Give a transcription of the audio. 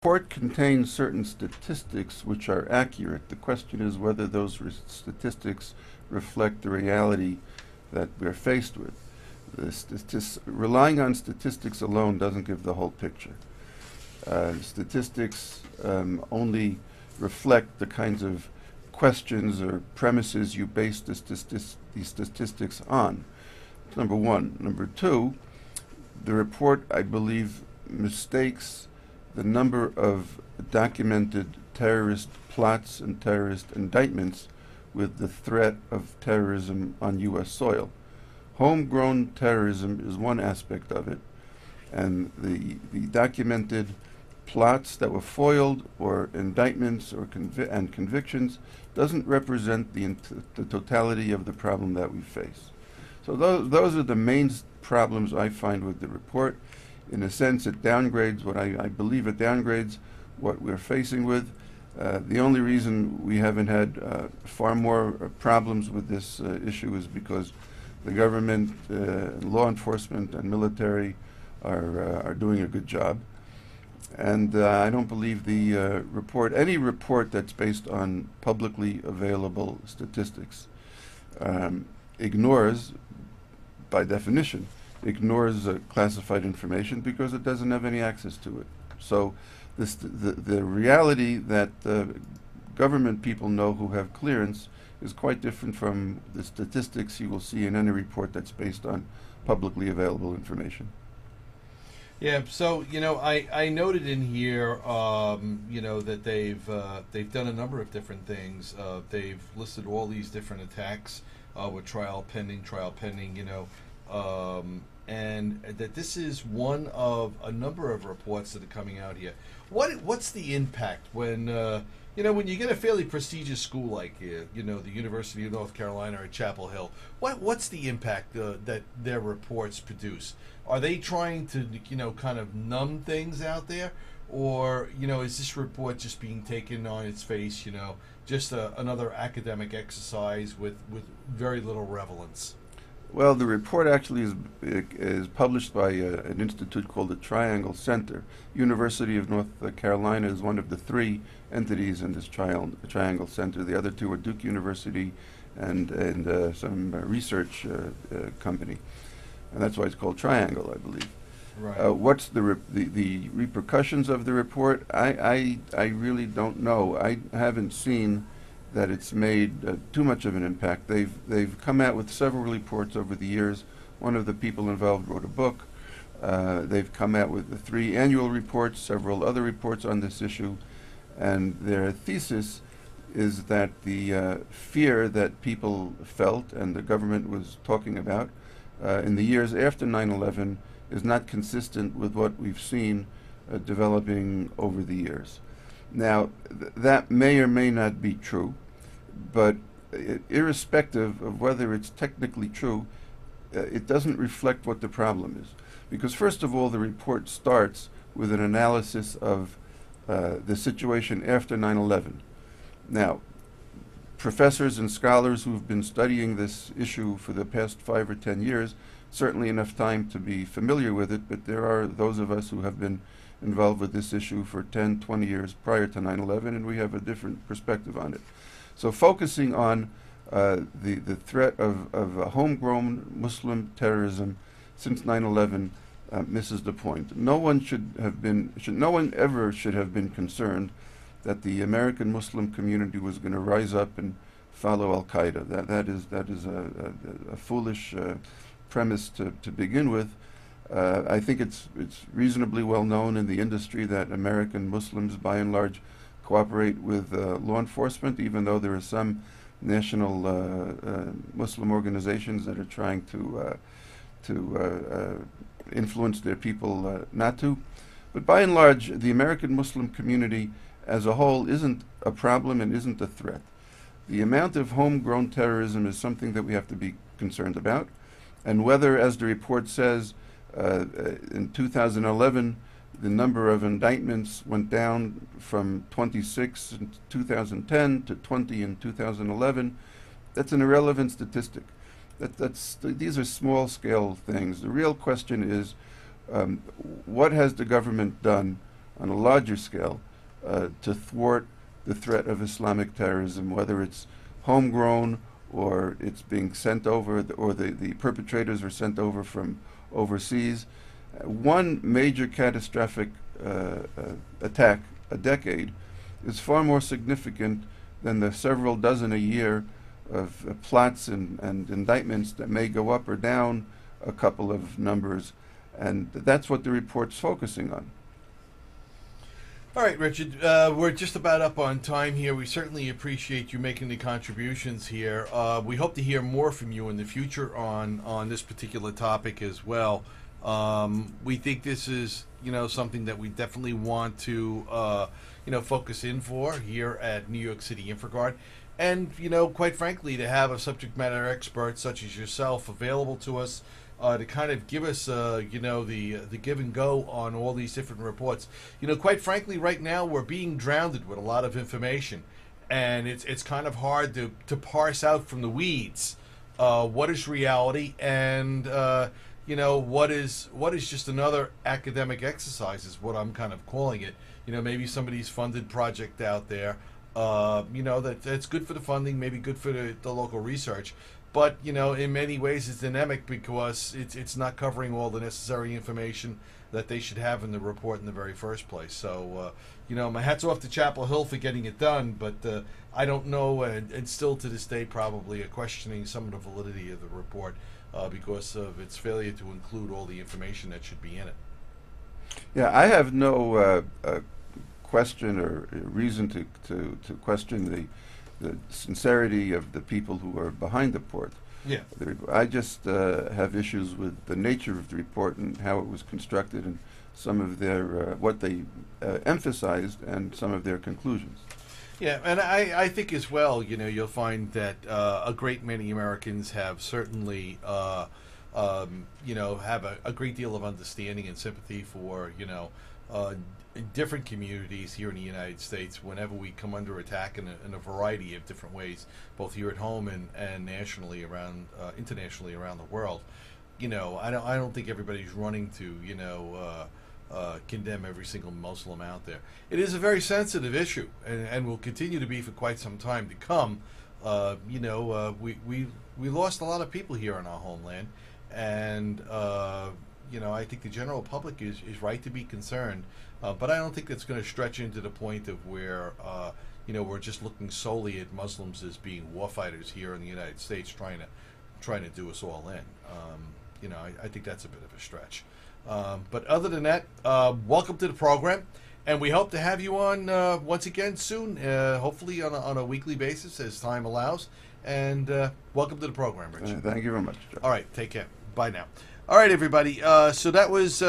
report contains certain statistics which are accurate. The question is whether those statistics reflect the reality that we're faced with. Relying on statistics alone doesn't give the whole picture. Statistics only reflect the kinds of questions or premises you base these statistics on. That's number one. Number two, the report, I believe, mistakes the number of documented terrorist plots and terrorist indictments with the threat of terrorism on U.S. soil. Homegrown terrorism is one aspect of it, and the documented plots that were foiled or indictments or convictions doesn't represent the totality of the problem that we face. So those are the main problems I find with the report. In a sense, it downgrades what I believe it downgrades what we're facing with. The only reason we haven't had far more problems with this issue is because the government, law enforcement, and military are doing a good job. And I don't believe the any report that's based on publicly available statistics ignores, by definition, classified information because it doesn't have any access to it. So the reality that government people know who have clearance is quite different from the statistics you will see in any report that's based on publicly available information. Yeah, so I noted in here, that they've done a number of different things. They've listed all these different attacks with trial pending, and that this is one of a number of reports that are coming out here. What's the impact when when you get a fairly prestigious school like the University of North Carolina or Chapel Hill? What's the impact that their reports produce? Are they trying to kind of numb things out there, or is this report just being taken on its face? Just another academic exercise with very little relevance? Well, the report actually is published by an institute called the Triangle Center. University of North Carolina is one of the three entities in this Triangle Center. The other two are Duke University and some research company, and that's why it's called Triangle, I believe. Right. What's the repercussions of the report? I really don't know. I haven't seen that it's made too much of an impact. They've come out with several reports over the years. One of the people involved wrote a book. They've come out with the 3 annual reports, several other reports on this issue, and their thesis is that the fear that people felt and the government was talking about in the years after 9/11 is not consistent with what we've seen developing over the years. Now, that may or may not be true, but irrespective of whether it's technically true, it doesn't reflect what the problem is. Because first of all, the report starts with an analysis of the situation after 9/11. Now, professors and scholars who've been studying this issue for the past 5 or 10 years, certainly enough time to be familiar with it, but there are those of us who have been involved with this issue for 10, 20 years prior to 9/11, and we have a different perspective on it. So focusing on the threat of homegrown Muslim terrorism since 9/11 misses the point. No one ever should have been concerned that the American Muslim community was going to rise up and follow Al-Qaeda. That is a foolish premise to begin with. I think it's reasonably well known in the industry that American Muslims, by and large, cooperate with law enforcement, even though there are some national Muslim organizations that are trying to influence their people not to. But by and large, the American Muslim community as a whole isn't a problem and isn't a threat. The amount of homegrown terrorism is something that we have to be concerned about, and whether, as the report says, in 2011, the number of indictments went down from 26 in 2010 to 20 in 2011. That's an irrelevant statistic. These are small-scale things. The real question is, what has the government done on a larger scale to thwart the threat of Islamic terrorism, whether it's homegrown or it's being sent over, or the perpetrators are sent over from overseas. One major catastrophic attack a decade is far more significant than the several dozen a year of plots and indictments that may go up or down a couple of numbers, and that's what the report's focusing on. All right, Richard, we're just about up on time here. We certainly appreciate you making the contributions here. We hope to hear more from you in the future on this particular topic as well. We think this is, something that we definitely want to, focus in for here at New York City Infragard. And, quite frankly, to have a subject matter expert such as yourself available to us to kind of give us, the give and go on all these different reports. Quite frankly, right now we're being drowned with a lot of information, and it's kind of hard to parse out from the weeds what is reality and what is just another academic exercise is what I'm kind of calling it. Maybe somebody's funded project out there, that's good for the funding, maybe good for the local research. But, in many ways it's anemic because it's not covering all the necessary information that they should have in the report in the very first place. So, my hat's off to Chapel Hill for getting it done, but I don't know, and still to this day probably questioning some of the validity of the report because of its failure to include all the information that should be in it. Yeah, I have no question or reason to question the sincerity of the people who are behind the report. Yeah. I just have issues with the nature of the report and how it was constructed and some of their what they emphasized and some of their conclusions. Yeah, and I think as well, you'll find that a great many Americans have certainly, have a great deal of understanding and sympathy for, different communities here in the United States whenever we come under attack in a variety of different ways, both here at home and nationally around, internationally around the world. I don't think everybody's running to, condemn every single Muslim out there. It is a very sensitive issue, and will continue to be for quite some time to come. We lost a lot of people here in our homeland, and I think the general public is right to be concerned, but I don't think that's going to stretch into the point of where we're just looking solely at Muslims as being warfighters here in the United States, trying to do us all in. I think that's a bit of a stretch. But other than that, welcome to the program, and we hope to have you on once again soon, hopefully on a weekly basis as time allows. And welcome to the program, Richard. Thank you very much, Joe. All right, take care. Bye now. All right, everybody. So that was